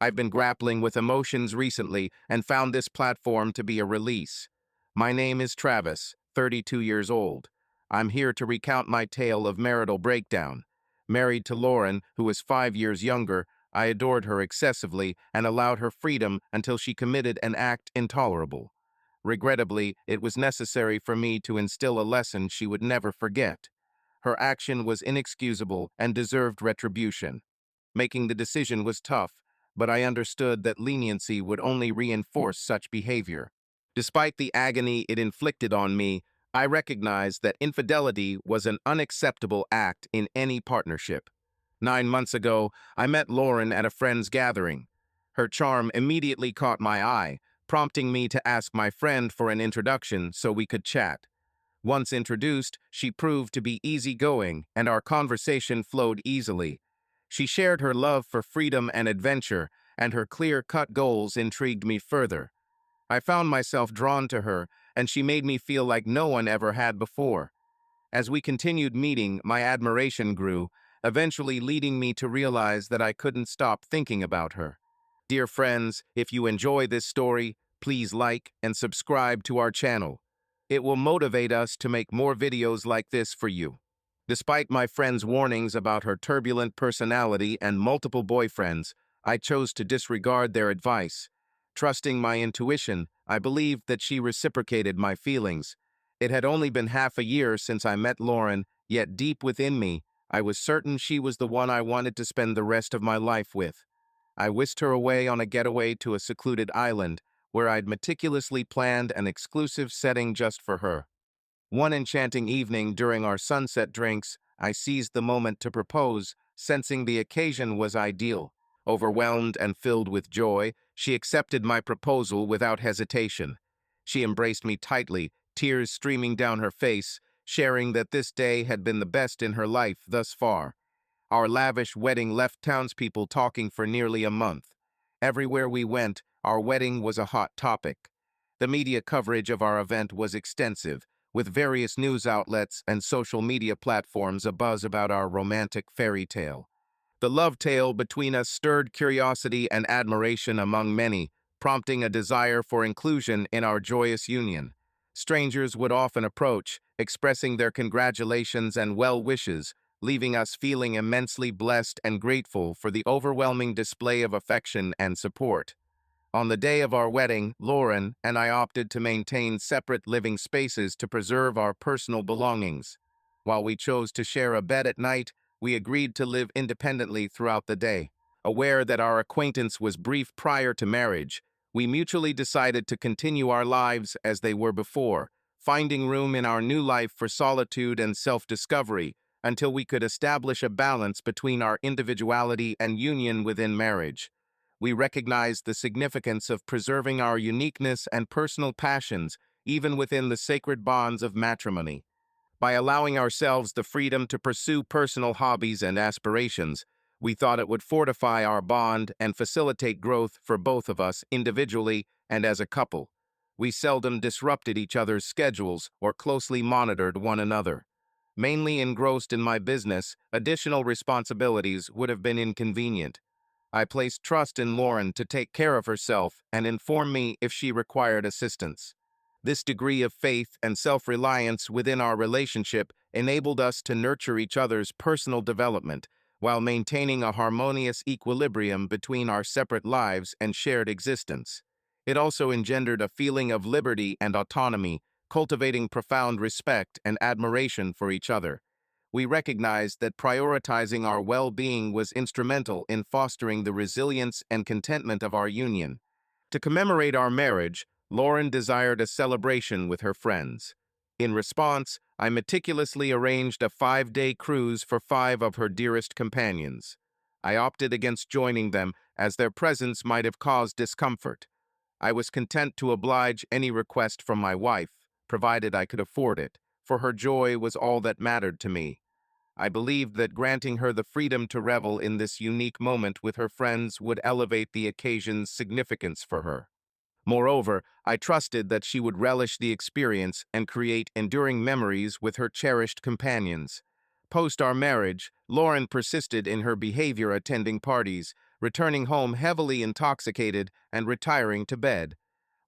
I've been grappling with emotions recently and found this platform to be a release. My name is Travis, 32 years old. I'm here to recount my tale of marital breakdown. Married to Lauren, who is 5 years younger, I adored her excessively and allowed her freedom until she committed an act intolerable. Regrettably, it was necessary for me to instill a lesson she would never forget. Her action was inexcusable and deserved retribution. Making the decision was tough, but I understood that leniency would only reinforce such behavior. Despite the agony it inflicted on me, I recognized that infidelity was an unacceptable act in any partnership. 9 months ago, I met Lauren at a friend's gathering. Her charm immediately caught my eye, prompting me to ask my friend for an introduction so we could chat. Once introduced, she proved to be easygoing, and our conversation flowed easily. She shared her love for freedom and adventure, and her clear-cut goals intrigued me further. I found myself drawn to her, and she made me feel like no one ever had before. As we continued meeting, my admiration grew, eventually leading me to realize that I couldn't stop thinking about her. Dear friends, if you enjoy this story, please like and subscribe to our channel. It will motivate us to make more videos like this for you. Despite my friend's warnings about her turbulent personality and multiple boyfriends, I chose to disregard their advice. Trusting my intuition, I believed that she reciprocated my feelings. It had only been half a year since I met Lauren, yet deep within me, I was certain she was the one I wanted to spend the rest of my life with. I whisked her away on a getaway to a secluded island, where I'd meticulously planned an exclusive setting just for her. One enchanting evening during our sunset drinks, I seized the moment to propose, sensing the occasion was ideal. Overwhelmed and filled with joy, she accepted my proposal without hesitation. She embraced me tightly, tears streaming down her face, sharing that this day had been the best in her life thus far. Our lavish wedding left townspeople talking for nearly a month. Everywhere we went, our wedding was a hot topic. The media coverage of our event was extensive, with various news outlets and social media platforms abuzz about our romantic fairy tale. The love tale between us stirred curiosity and admiration among many, prompting a desire for inclusion in our joyous union. Strangers would often approach, expressing their congratulations and well wishes, leaving us feeling immensely blessed and grateful for the overwhelming display of affection and support. On the day of our wedding, Lauren and I opted to maintain separate living spaces to preserve our personal belongings. While we chose to share a bed at night, we agreed to live independently throughout the day. Aware that our acquaintance was brief prior to marriage, we mutually decided to continue our lives as they were before, finding room in our new life for solitude and self-discovery until we could establish a balance between our individuality and union within marriage. We recognized the significance of preserving our uniqueness and personal passions even within the sacred bonds of matrimony. By allowing ourselves the freedom to pursue personal hobbies and aspirations, we thought it would fortify our bond and facilitate growth for both of us individually and as a couple. We seldom disrupted each other's schedules or closely monitored one another. Mainly engrossed in my business, additional responsibilities would have been inconvenient. I placed trust in Lauren to take care of herself and inform me if she required assistance. This degree of faith and self-reliance within our relationship enabled us to nurture each other's personal development while maintaining a harmonious equilibrium between our separate lives and shared existence. It also engendered a feeling of liberty and autonomy, cultivating profound respect and admiration for each other. We recognized that prioritizing our well-being was instrumental in fostering the resilience and contentment of our union. To commemorate our marriage, Lauren desired a celebration with her friends. In response, I meticulously arranged a 5-day cruise for 5 of her dearest companions. I opted against joining them as their presence might have caused discomfort. I was content to oblige any request from my wife, provided I could afford it, for her joy was all that mattered to me. I believed that granting her the freedom to revel in this unique moment with her friends would elevate the occasion's significance for her. Moreover, I trusted that she would relish the experience and create enduring memories with her cherished companions. Post our marriage, Lauren persisted in her behavior attending parties, returning home heavily intoxicated and retiring to bed.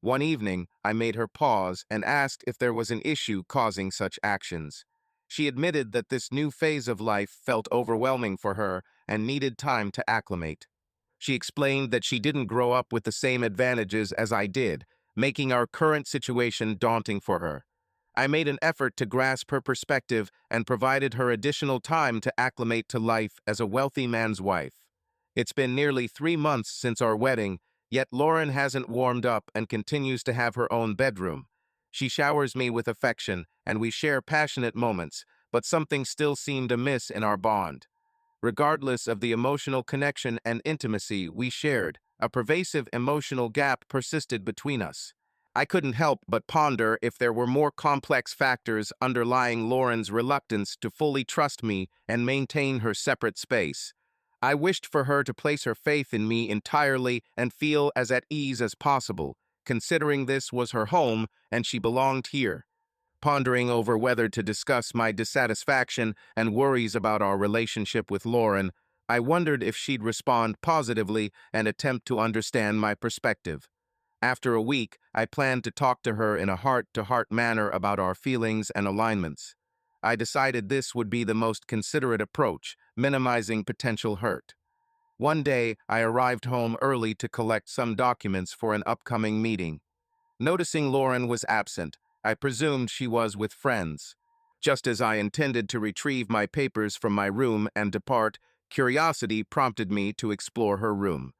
One evening, I made her pause and asked if there was an issue causing such actions. She admitted that this new phase of life felt overwhelming for her and needed time to acclimate. She explained that she didn't grow up with the same advantages as I did, making our current situation daunting for her. I made an effort to grasp her perspective and provided her additional time to acclimate to life as a wealthy man's wife. It's been nearly 3 months since our wedding, yet Lauren hasn't warmed up and continues to have her own bedroom. She showers me with affection, and we share passionate moments, but something still seemed amiss in our bond. Regardless of the emotional connection and intimacy we shared, a pervasive emotional gap persisted between us. I couldn't help but ponder if there were more complex factors underlying Lauren's reluctance to fully trust me and maintain her separate space. I wished for her to place her faith in me entirely and feel as at ease as possible, considering this was her home and she belonged here. Pondering over whether to discuss my dissatisfaction and worries about our relationship with Lauren, I wondered if she'd respond positively and attempt to understand my perspective. After a week, I planned to talk to her in a heart-to-heart manner about our feelings and alignments. I decided this would be the most considerate approach, minimizing potential hurt. One day, I arrived home early to collect some documents for an upcoming meeting. Noticing Lauren was absent, I presumed she was with friends. Just as I intended to retrieve my papers from my room and depart, curiosity prompted me to explore her room.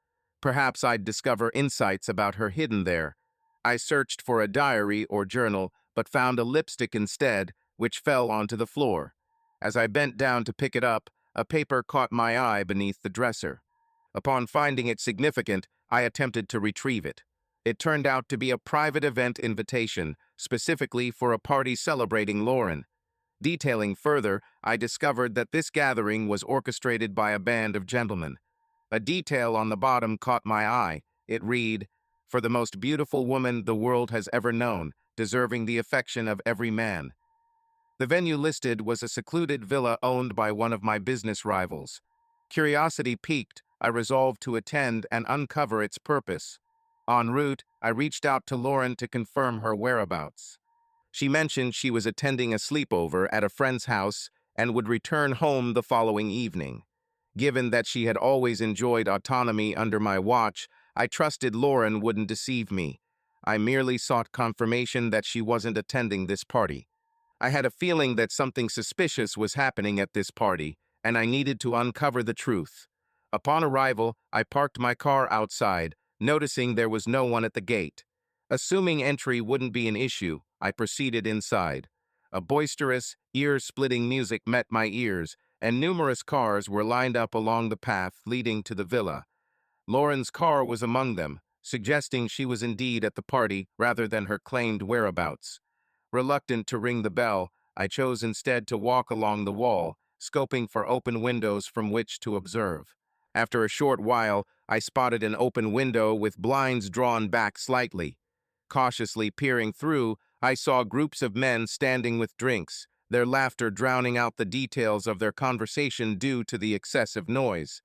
Perhaps I'd discover insights about her hidden there. I searched for a diary or journal, but found a lipstick instead, which fell onto the floor. As I bent down to pick it up, a paper caught my eye beneath the dresser. Upon finding it significant, I attempted to retrieve it. It turned out to be a private event invitation, specifically for a party celebrating Lauren. Detailing further, I discovered that this gathering was orchestrated by a band of gentlemen. A detail on the bottom caught my eye. It read, "For the most beautiful woman the world has ever known, deserving the affection of every man." The venue listed was a secluded villa owned by one of my business rivals. Curiosity piqued, I resolved to attend and uncover its purpose. En route, I reached out to Lauren to confirm her whereabouts. She mentioned she was attending a sleepover at a friend's house and would return home the following evening. Given that she had always enjoyed autonomy under my watch, I trusted Lauren wouldn't deceive me. I merely sought confirmation that she wasn't attending this party. I had a feeling that something suspicious was happening at this party, and I needed to uncover the truth. Upon arrival, I parked my car outside, noticing there was no one at the gate. Assuming entry wouldn't be an issue, I proceeded inside. A boisterous, ear-splitting music met my ears, and numerous cars were lined up along the path leading to the villa. Lauren's car was among them, suggesting she was indeed at the party rather than her claimed whereabouts. Reluctant to ring the bell, I chose instead to walk along the wall, scoping for open windows from which to observe. After a short while, I spotted an open window with blinds drawn back slightly. Cautiously peering through, I saw groups of men standing with drinks, their laughter drowning out the details of their conversation due to the excessive noise.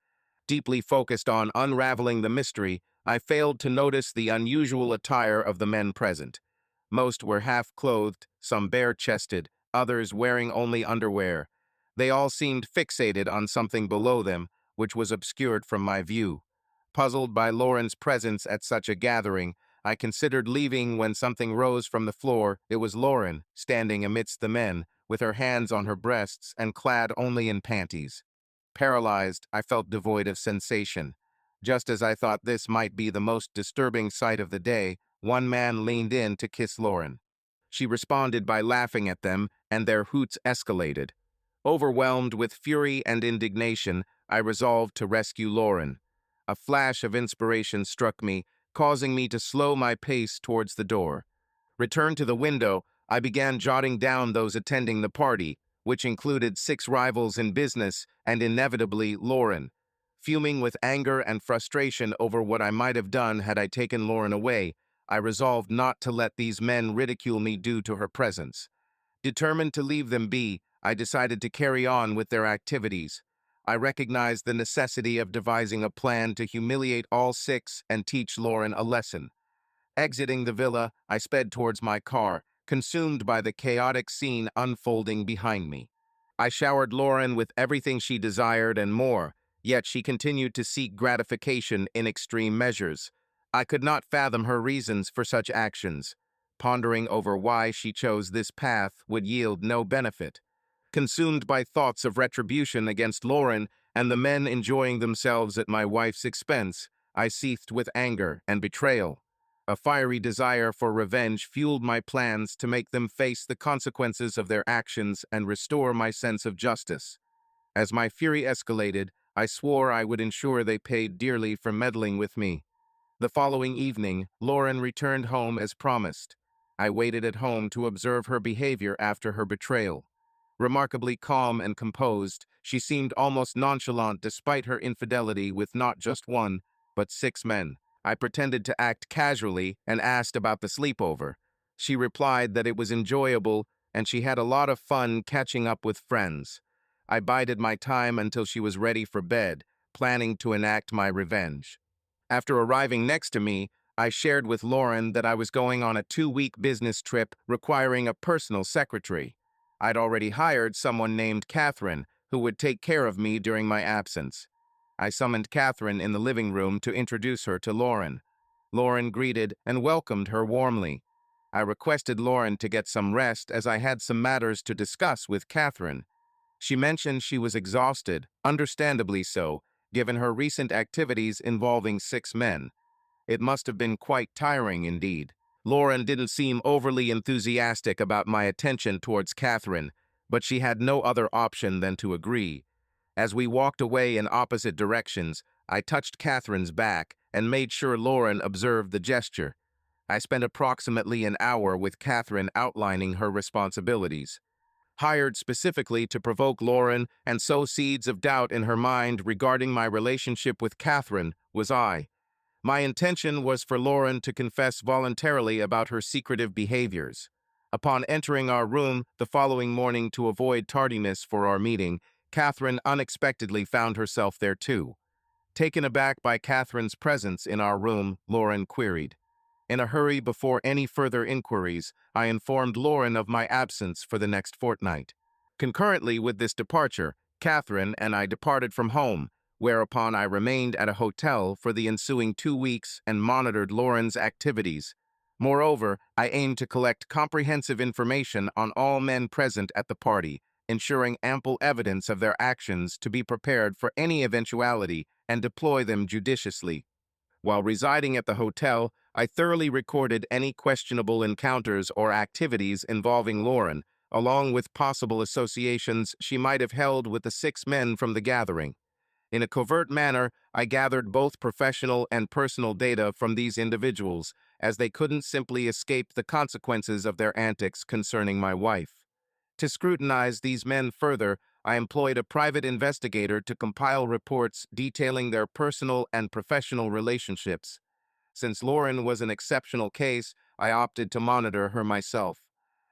Deeply focused on unraveling the mystery, I failed to notice the unusual attire of the men present. Most were half-clothed, some bare-chested, others wearing only underwear. They all seemed fixated on something below them, which was obscured from my view. Puzzled by Lauren's presence at such a gathering, I considered leaving when something rose from the floor. It was Lauren, standing amidst the men, with her hands on her breasts and clad only in panties. Paralyzed, I felt devoid of sensation. Just as I thought this might be the most disturbing sight of the day, one man leaned in to kiss Lauren. She responded by laughing at them, and their hoots escalated. Overwhelmed with fury and indignation, I resolved to rescue Lauren. A flash of inspiration struck me, causing me to slow my pace towards the door. Returned to the window, I began jotting down those attending the party, which included 6 rivals in business and inevitably Lauren. Fuming with anger and frustration over what I might have done had I taken Lauren away, I resolved not to let these men ridicule me due to her presence. Determined to leave them be, I decided to carry on with their activities. I recognized the necessity of devising a plan to humiliate all six and teach Lauren a lesson. Exiting the villa, I sped towards my car, consumed by the chaotic scene unfolding behind me. I showered Lauren with everything she desired and more, yet she continued to seek gratification in extreme measures. I could not fathom her reasons for such actions. Pondering over why she chose this path would yield no benefit. Consumed by thoughts of retribution against Lauren and the men enjoying themselves at my wife's expense, I seethed with anger and betrayal. A fiery desire for revenge fueled my plans to make them face the consequences of their actions and restore my sense of justice. As my fury escalated, I swore I would ensure they paid dearly for meddling with me. The following evening, Lauren returned home as promised. I waited at home to observe her behavior after her betrayal. Remarkably calm and composed, she seemed almost nonchalant despite her infidelity with not just one, but six men. I pretended to act casually and asked about the sleepover. She replied that it was enjoyable and she had a lot of fun catching up with friends. I bided my time until she was ready for bed, planning to enact my revenge. After arriving next to me, I shared with Lauren that I was going on a 2-week business trip requiring a personal secretary. I'd already hired someone named Catherine, who would take care of me during my absence. I summoned Catherine in the living room to introduce her to Lauren. Lauren greeted and welcomed her warmly. I requested Lauren to get some rest as I had some matters to discuss with Catherine. She mentioned she was exhausted, understandably so, given her recent activities involving six men. It must have been quite tiring indeed. Lauren didn't seem overly enthusiastic about my attention towards Catherine, but she had no other option than to agree. As we walked away in opposite directions, I touched Catherine's back and made sure Lauren observed the gesture. I spent approximately an hour with Catherine outlining her responsibilities. Hired specifically to provoke Lauren and sow seeds of doubt in her mind regarding my relationship with Catherine was I. My intention was for Lauren to confess voluntarily about her secretive behaviors. Upon entering our room the following morning to avoid tardiness for our meeting, Catherine unexpectedly found herself there too. Taken aback by Catherine's presence in our room, Lauren queried. In a hurry before any further inquiries, I informed Lauren of my absence for the next fortnight. Concurrently with this departure, Catherine and I departed from home, whereupon I remained at a hotel for the ensuing 2 weeks and monitored Lauren's activities. Moreover, I aimed to collect comprehensive information on all men present at the party, ensuring ample evidence of their actions to be prepared for any eventuality and deploy them judiciously. While residing at the hotel, I thoroughly recorded any questionable encounters or activities involving Lauren, along with possible associations she might have held with the six men from the gathering. In a covert manner, I gathered both professional and personal data from these individuals, as they couldn't simply escape the consequences of their antics concerning my wife. To scrutinize these men further, I employed a private investigator to compile reports detailing their personal and professional relationships. Since Lauren was an exceptional case, I opted to monitor her myself.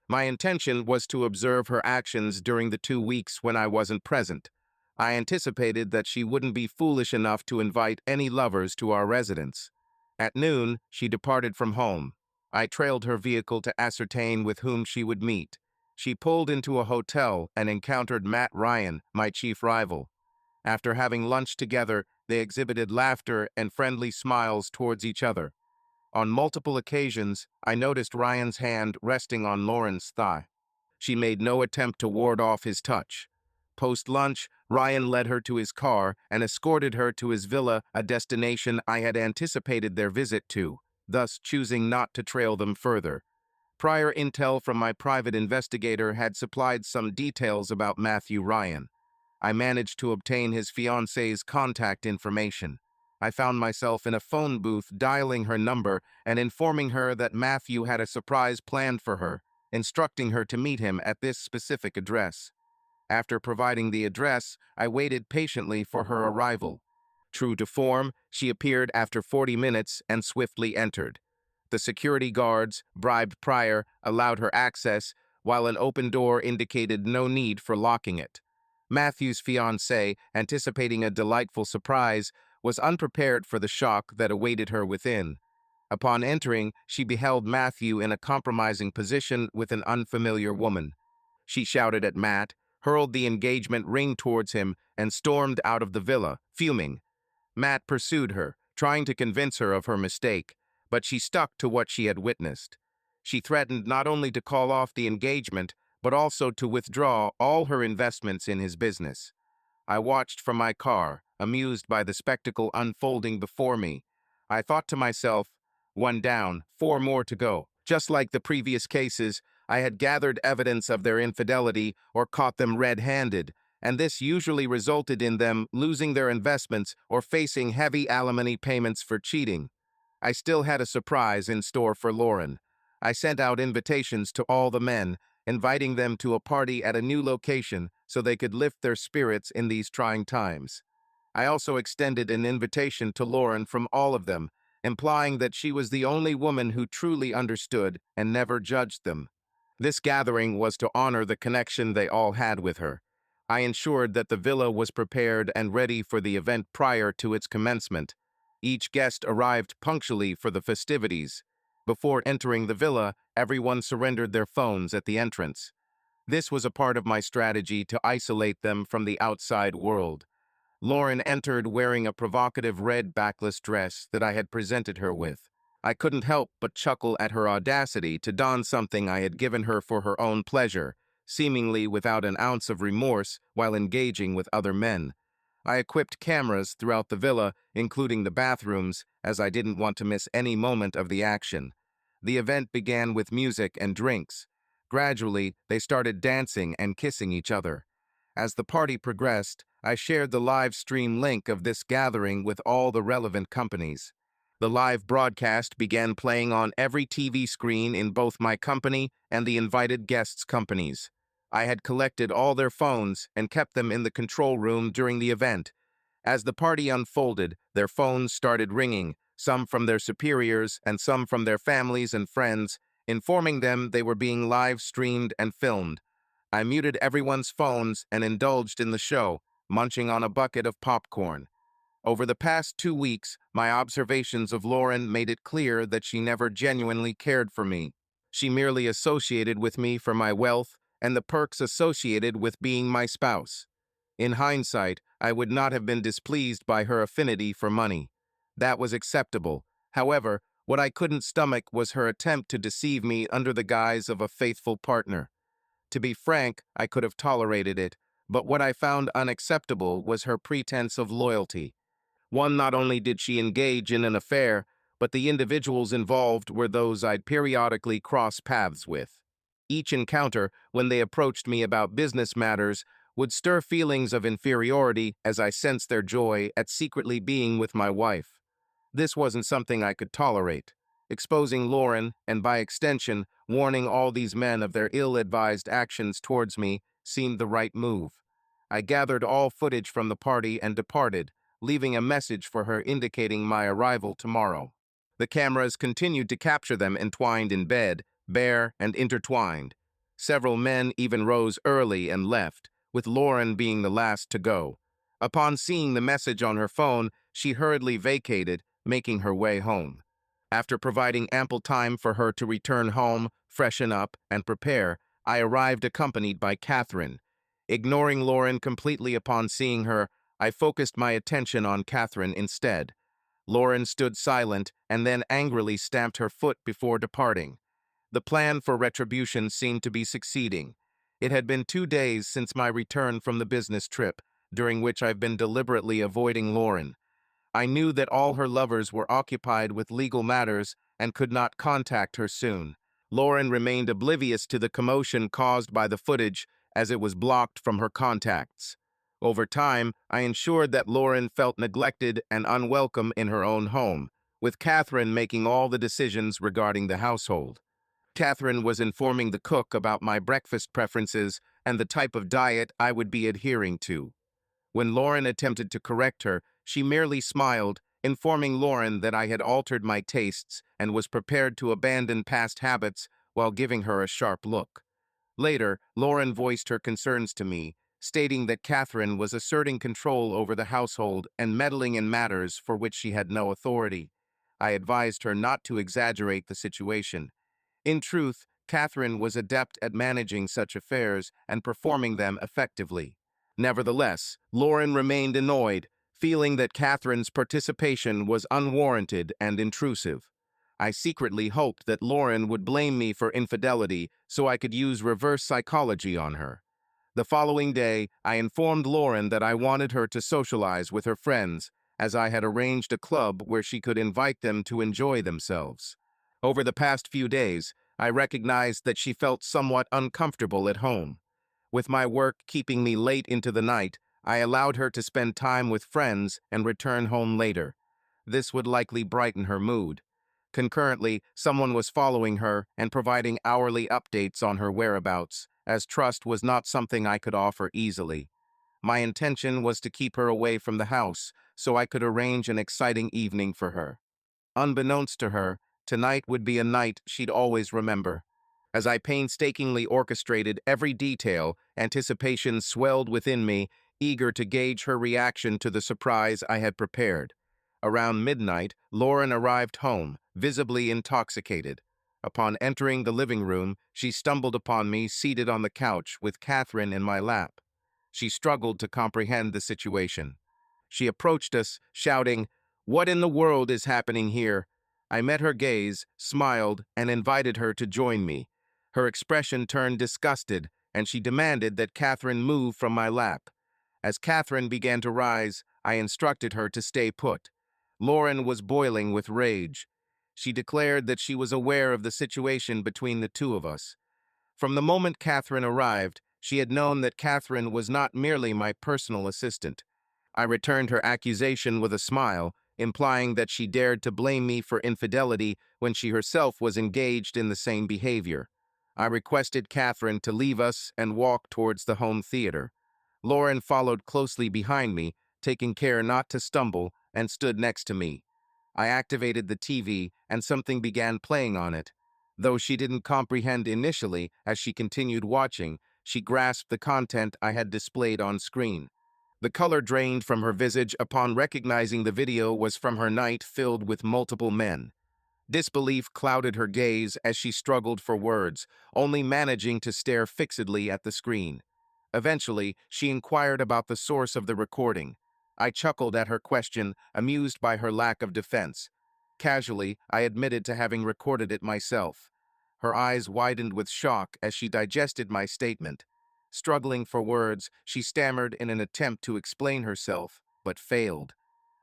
My intention was to observe her actions during the 2 weeks when I wasn't present. I anticipated that she wouldn't be foolish enough to invite any lovers to our residence. At noon, she departed from home. I trailed her vehicle to ascertain with whom she would meet. She pulled into a hotel and encountered Matt Ryan, my chief rival. After having lunch together, they exhibited laughter and friendly smiles towards each other. On multiple occasions, I noticed Ryan's hand resting on Lauren's thigh. She made no attempt to ward off his touch. Post-lunch, Ryan led her to his car and escorted her to his villa, a destination I had anticipated their visit to, thus choosing not to trail them further. Prior intel from my private investigator had supplied some details about Matthew Ryan. I managed to obtain his fiance's contact information. I found myself in a phone booth dialing her number and informing her that Matthew had a surprise planned for her, instructing her to meet him at this specific address. After providing the address, I waited patiently for her arrival. True to form, she appeared after 40 minutes and swiftly entered. The security guards, bribed prior, allowed her access, while an open door indicated no need for locking it. Matthew's fiancée, anticipating a delightful surprise, was unprepared for the shock that awaited her within. Upon entering, she beheld Matthew in a compromising position with an unfamiliar woman. She shouted at Matt, hurled the engagement ring towards him, and stormed out of the villa, fuming. Matt pursued her, trying to convince her of her mistake, but she stuck to what she had witnessed. She threatened not only to call off the engagement, but also to withdraw all her investments in his business. I watched from my car, amused by the spectacle unfolding before me. I thought to myself, one down, four more to go. Just like the previous cases, I had gathered evidence of their infidelity or caught them red-handed, and this usually resulted in them losing their investments or facing heavy alimony payments for cheating. I still had a surprise in store for Lauren. I sent out invitations to all the men, inviting them to a party at a new location so they could lift their spirits in these trying times. I also extended an invitation to Lauren from all of them, implying that she was the only woman who truly understood and never judged them. This gathering was to honor the connection they all had with her. I ensured that the villa was prepared and ready for the event prior to its commencement. Each guest arrived punctually for the festivities. Before entering the villa, everyone surrendered their phones at the entrance. This was a part of my strategy to isolate them from the outside world. Lauren entered wearing a provocative red backless dress that I had presented her with. I couldn't help but chuckle at her audacity to don something I had given her for her own pleasure, seemingly without an ounce of remorse while engaging with other men. I equipped cameras throughout the villa, including the bathrooms, as I didn't want to miss any moment of the action. The event began with music and drinks. Gradually, they started dancing and kissing each other. As the party progressed, I shared the live stream link of this gathering with all the relevant companies. The live broadcast began playing on every TV screen in both my company and the invited guests' companies. I had collected all their phones and kept them in the control room during the event. As the party unfolded, their phones started ringing, some from their superiors and some from their families and friends, informing them they were being live streamed and filmed. I muted everyone's phones and indulged in the show, munching on a bucket of popcorn. Over the past 2 weeks, my observations of Lauren made it clear that she never genuinely cared for me. She merely associated with me for my wealth and the perks associated with being my spouse. In hindsight, I would not have been displeased by her affinity for money. That was acceptable. However, what I couldn't stomach was her attempt to deceive me under the guise of a faithful partner. To be frank, I could have tolerated it, but what I found unacceptable was her pretense of loyalty. One, not only did she engage in an affair, but the individuals involved were those I'd periodically cross paths with. Each encounter, when they approached me about business matters, would stir feelings of inferiority as I sensed their joy at secretly being with my wife. This wasn't something I could tolerate. Exposing Lauren, and by extension, warning all these men of their ill-advised actions towards me, seemed the right move. I gathered all footage from the party and departed, leaving a message for her indicating my arrival tomorrow. The cameras continued to capture them entwined in bed, bare and intertwined. Several men even rose early and left, with Lauren being the last to go. Upon seeing the message on her phone, she hurriedly vacated, making her way home. After providing ample time for her to return home, freshen up, and prepare, I arrived accompanied by Catherine. Ignoring Lauren completely upon seeing her, I focused my attention on Catherine instead. Lauren stood silent and then angrily stamped her foot before departing. The plan for retribution seemed to be succeeding. It had been 2 days since my return from the business trip, during which I've been deliberately avoiding Lauren. I knew that all her lovers were occupied with legal matters and could not contact her soon. Lauren remained oblivious to the commotion caused by the footage as it was blocked from her contacts. Over time, I ensured that Lauren felt neglected and unwelcome in her own home, with Catherine making all the decisions regarding the household. Catherine was informing the cook about my breakfast preferences and the type of diet I would be adhering to. When Lauren attempted to correct her, she merely smiled, informing Lauren that I had altered my tastes and was prepared to abandon past habits while giving her a sharp look. Later, Lauren voiced her concerns to me, stating that Catherine was asserting control over the household and meddling in matters for which she had no authority. I advised her not to exaggerate the situation. In truth, Catherine was adept at managing such affairs and performing them effectively. Nevertheless, Lauren remained annoyed, feeling that Catherine's participation was unwarranted and intrusive. I secretly hoped that Lauren would blame me for infidelity so I could use reverse psychology on her. The following day, I informed Lauren that I wanted her to socialize with her friends, as I had arranged a club where she could invite them to enjoy themselves. Over the past few days, I recognized that she felt somewhat uncomfortable at home. With my work keeping me late into the night, I allowed her to spend time with friends and return home later. This would likely brighten her mood. Concurrently, someone was following her and providing hourly updates on her whereabouts, as trust was not something I could offer easily. My intention was to keep her away from the house so I could arrange an exciting evening for her. Unbeknownst to her, tonight would be a night she'd always remember. As I painstakingly orchestrated every detail, anticipation swelled within me, eager to gauge her reaction to the surprise I had prepared. Around midnight, Lauren arrived home, visibly intoxicated. Upon entering the living room, she stumbled upon me seated on the couch with Catherine in my lap. She struggled to comprehend the situation. She approached us, shouting, "What in the world is happening here?" I met her gaze, smiled, and invited her to join me. Her expression turned disgusted, and she demanded that Catherine move from my lap. As Catherine began to rise, I instructed her to stay put. Lauren was boiling with rage. She declared that she was aware of the situation between the two of us. From the moment Catherine arrived, she had known that Catherine was not merely my personal assistant. I returned her accusation with a smile, implying that she dared to blame me for infidelity when she herself was engaged in the same behavior. I requested Catherine to leave us and walk towards the home theater. Lauren followed closely behind me, taking care not to stumble, and stood next to me. I activated the TV, and something began playing on it. Though she didn't comprehend initially, as she continued watching, she grasped the content I had displayed on screen. The color drained from her visage upon recognizing the video was from her night filled with multiple men. Disbelief clouded her gaze as she struggled for words, only managing to stare fixedly at the screen. Eventually, she inquired about the source of the recording. I chuckled at her question, amused by her lack of defense. Casually, I admitted to having recorded it myself. Her eyes widened with shock as she digested my statement. Struggling for words, she stammered in an attempt to explain herself, but failed.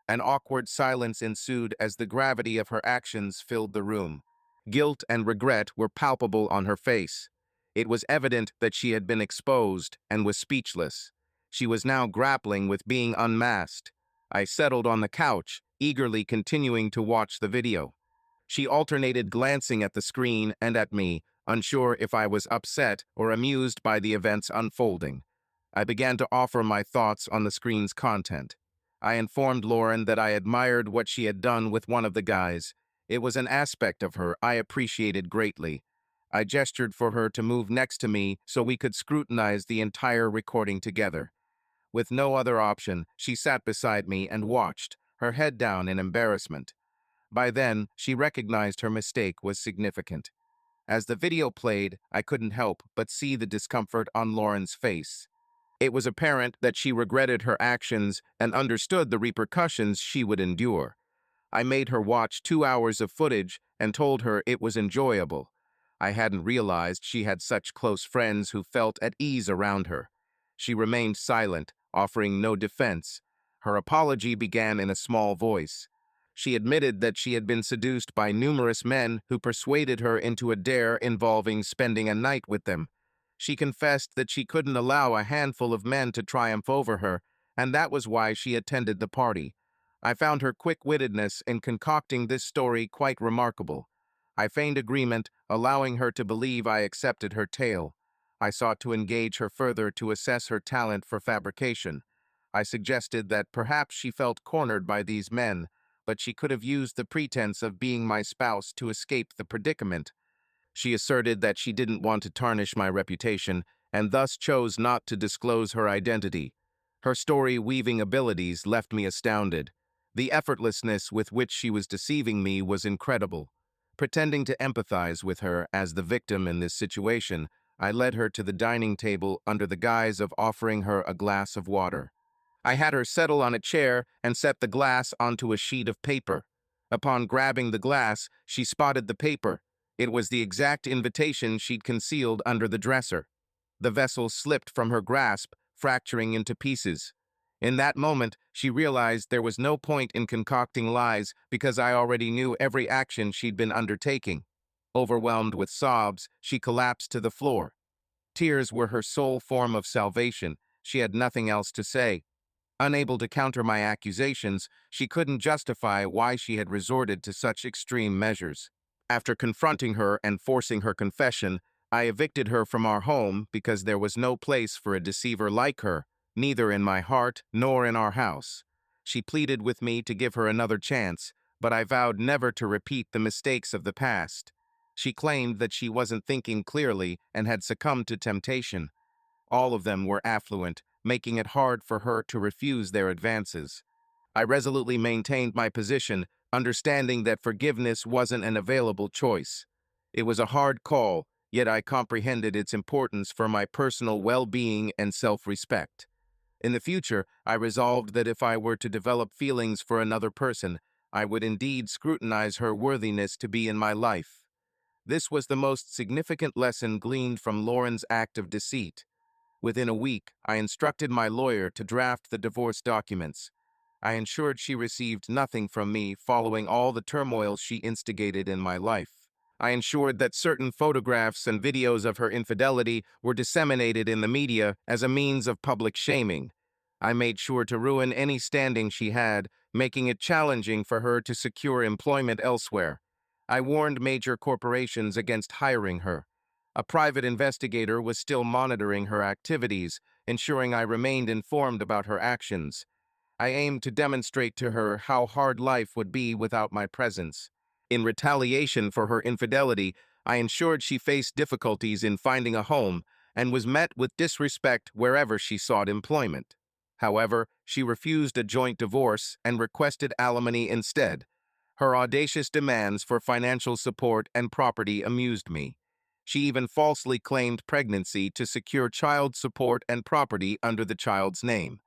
An awkward silence ensued as the gravity of her actions filled the room. Guilt and regret were palpable on her face. It was evident that she had been exposed and was speechless. She was now grappling with being unmasked. I settled on the couch, eagerly continuing to watch the video. She alternated glancing at the screen and at me, unsure if I was upset or amused by the events unfolding. I began to offer my thoughts on the screen's content. I informed Lauren that I admired what she had done with one of the guys. It was an aspect of her I appreciated greatly. I gestured for her to move next to me so we could scrutinize the entire recording together. With no other option, she sat beside me and watched, her head down in embarrassment. By then, she recognized her mistake was significant. As the video played, I couldn't help but see the discomfort on Lauren's face. It was apparent that she regretted her actions and understood the repercussions she would endure. I made her watch 2 hours of footage and told her it was enjoyable. I hadn't realized she had such close friends who felt at ease around her. She remained silent, offering no defense. Her apology began in a small voice. She admitted that she had been seduced by numerous men who persuaded her into a dare involving spending a night with them. She confessed that she couldn't allow a handful of men to triumph over her, and that was why she attended the party. I found her quick-wittedness in concocting this story quite remarkable. I feigned agreement, allowing her to believe I accepted her tale. I sought to engage her further to assess her talent for fabrication. I suggested that perhaps she felt cornered by these men, but she could have used the pretense of being my spouse to escape the predicament. She asserted that she didn't want to tarnish my reputation, and thus chose not to disclose her identity. Her story-weaving abilities left me astounded. The effortlessness with which she was deceiving me was incredible. Pretending to empathize with her as the victim in this situation, I led her to the dining table under the guise of offering her a glass of water. I had her settle on a chair and set the glass onto a sheet of paper. Upon grabbing the glass, she spotted the paper. It was the exact invitation she'd concealed under the dresser. The vessel slipped from her grasp, fracturing into pieces. In that moment, she realized there was no point in concocting lies because I already knew every action she'd been undertaking. Overwhelmed with sobs, she collapsed to the floor. Tears were her sole form of salvation. She had nothing else to say. Unable to counter my accusations, she couldn't justify why she had resorted to such extreme measures. After confronting her and forcing her confession, I evicted her from our home because there was no place for a deceiver like her, neither in my heart nor in our house. She pleaded with me to give her another chance, but I vowed never to repeat the mistakes of the past. She claimed that she wasn't thinking clearly and had succumbed to temptation. All of them were affluent, making it hard for her to refuse their advances. I resolutely maintained my position, understanding that forgiveness wasn't an available choice. It was a hard call, yet I comprehended its importance for my personal well-being and self-respect. In the future, I resolved that if I were to develop feelings for another person, I would indeed scrutinize her worthiness to be in my life. This was the most significant lesson gleaned from Lauren's act of deceit. Within a week, I instructed my lawyer to draft the divorce documents. I ensured she received nothing from me following all the turmoil she instigated in my life. I ensured that certain photographs and videos of her infidelity were disseminated in the media as a means of public shaming. I made sure to ruin any standing she had, making it challenging for her to secure employment elsewhere. I warned major corporations against hiring her. A private investigator was still monitoring her activities, ensuring I remained informed about her actions. I aimed to demonstrate to her how hard life would be without my presence. In retaliation for her infidelity, I ensured she faced difficulties in finding a home and was met with disrespect wherever she sought employment. However, she refused a joint divorce and requested alimony instead. Her audacious demands for financial support and property amused me. She even falsely claimed pregnancy to secure child support and property under the child's name.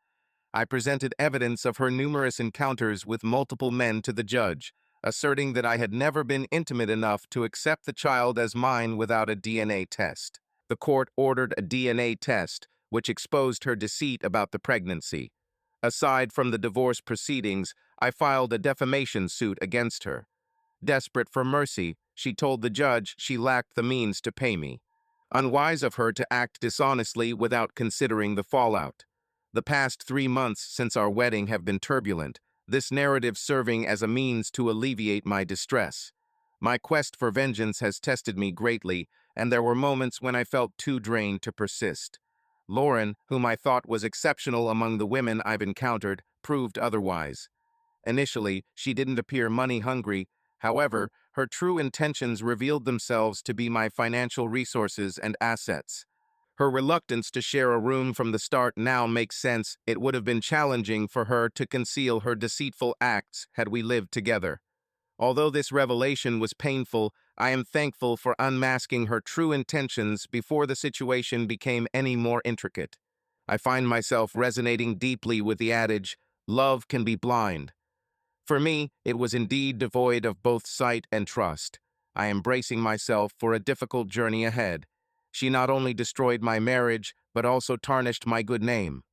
I presented evidence of her numerous encounters with multiple men to the judge, asserting that I had never been intimate enough to accept the child as mine without a DNA test. The court ordered a DNA test, which exposed her deceit about the pregnancy. Aside from the divorce proceedings, I filed a defamation suit against her. Desperate for mercy, she told the judge she lacked the means to pay me. Unwise of her to act dishonestly without considering the fallout. The past 3 months since our wedding have been turbulent, this narrative serving as a means to alleviate my distress. My quest for vengeance has tested me greatly, and there were moments when I felt too drained to persist. Lauren, whom I thought was exceptional among the women I've encountered, proved otherwise. Initially, she didn't appear money-hungry. However, her true intentions revealed themselves to be my financial resources and assets. Her reluctance to share a room from the start now makes sense. It would have been challenging for her to conceal her deceitful acts had we lived together. Although this revelation was painful, I am thankful for unmasking her true intentions before the situation became any more intricate. I find myself resonating deeply with the adage, "Love can be blind." For me, it was indeed devoid of both sight and trust. I am bracing myself for a difficult journey ahead. She not only destroyed my marriage, but also tarnished my good name.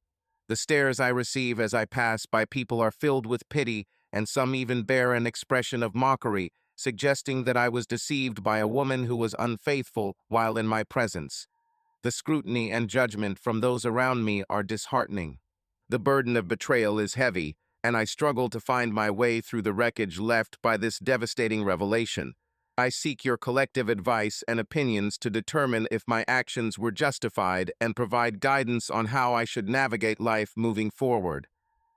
The stares I receive as I pass by people are filled with pity, and some even bear an expression of mockery, suggesting that I was deceived by a woman who was unfaithful while in my presence. The scrutiny and judgment from those around me are disheartening. The burden of betrayal is heavy, and I struggle to find my way through the wreckage left by this devastating revelation. I seek your collective advice and opinions to determine if my actions were justified and provide guidance on how I should navigate life moving forward.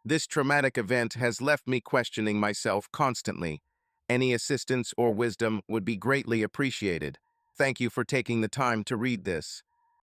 This traumatic event has left me questioning myself constantly. Any assistance or wisdom would be greatly appreciated. Thank you for taking the time to read this.